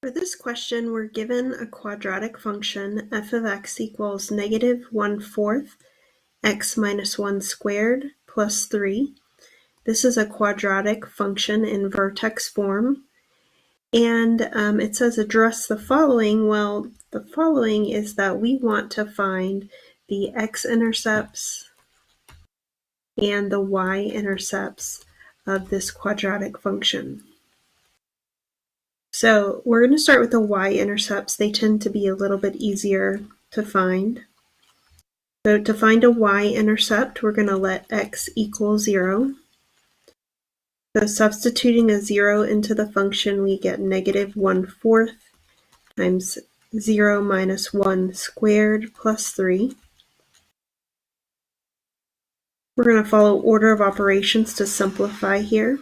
For this question, we're given a quadratic function, f of x equals negative 1/4 x minus 1 squared plus 3. This is a quadratic function in vertex form. And it says address the following. Well, the following is that we want to find the x-intercepts and the y-intercepts of this quadratic function. So we're going to start with the y-intercepts. They tend to be a little bit easier to find. So to find a y-intercept, we're going to let x equal 0. So substituting a 0 into the function, we get negative 1/4 times 0 minus 1 squared plus 3. We're going to follow order of operations to simplify here.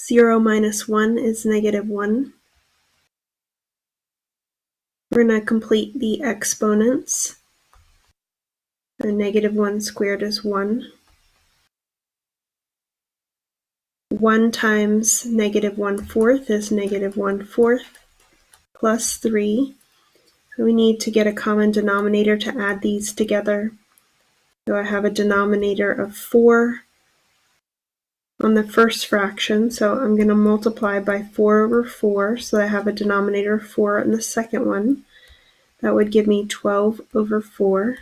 0 minus 1 is negative 1. We're going to complete the exponents. So negative 1 squared is 1. 1 times negative 1/4 is negative 1/4 plus 3. So we need to get a common denominator to add these together. So I have a denominator of 4 on the first fraction, so I'm going to multiply by 4 over 4, so I have a denominator of 4 in the second one. That would give me 12 over 4.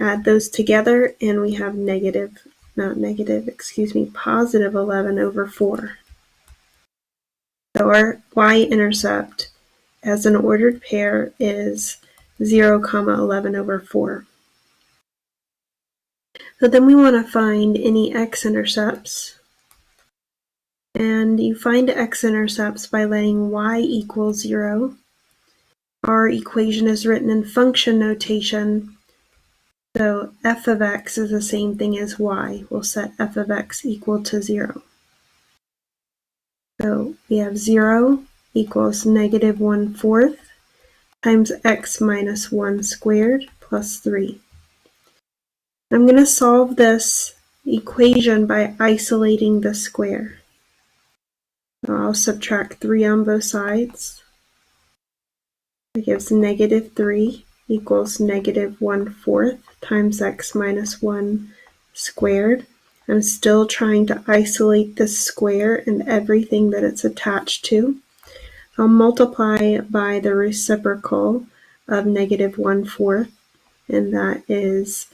Add those together, and we have positive 11 over 4. So our y-intercept as an ordered pair is 0, 11 over 4. So then we want to find any x-intercepts. And you find x-intercepts by letting y equal 0. Our equation is written in function notation, so f of x is the same thing as y. We'll set f of x equal to 0. So we have 0 equals negative 1/4 times x minus 1 squared plus 3. I'm going to solve this equation by isolating the square. So I'll subtract 3 on both sides. That gives negative 3 equals negative 1/4 times x minus 1 squared. I'm still trying to isolate this square and everything that it's attached to. I'll multiply by the reciprocal of negative 1/4, and that is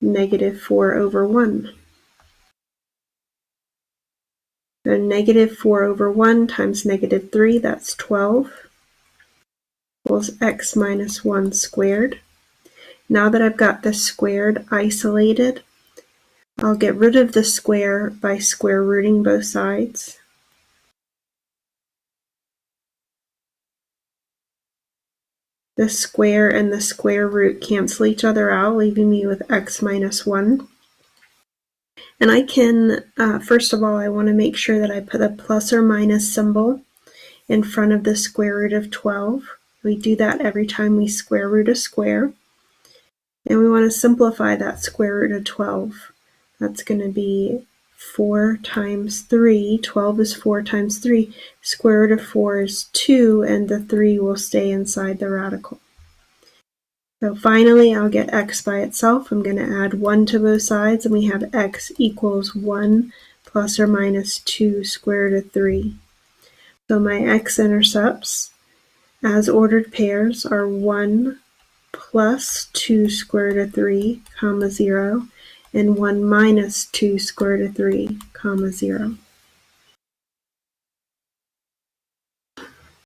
negative 4 over 1. So negative 4 over 1 times negative 3, that's 12, equals x minus 1 squared. Now that I've got the squared isolated, I'll get rid of the square by square rooting both sides. The square and the square root cancel each other out, leaving me with x minus 1. And I can, first of all, I want to make sure that I put a plus or minus symbol in front of the square root of 12. We do that every time we square root a square. And we want to simplify that square root of 12. That's going to be 4 times 3. 12 is 4 times 3. Square root of 4 is 2, and the 3 will stay inside the radical. So finally, I'll get x by itself. I'm going to add 1 to both sides, and we have x equals 1 plus or minus 2 square root of 3. So my x-intercepts as ordered pairs are 1 plus 2 square root of 3, comma 0, and 1 minus 2 square root of 3, comma 0.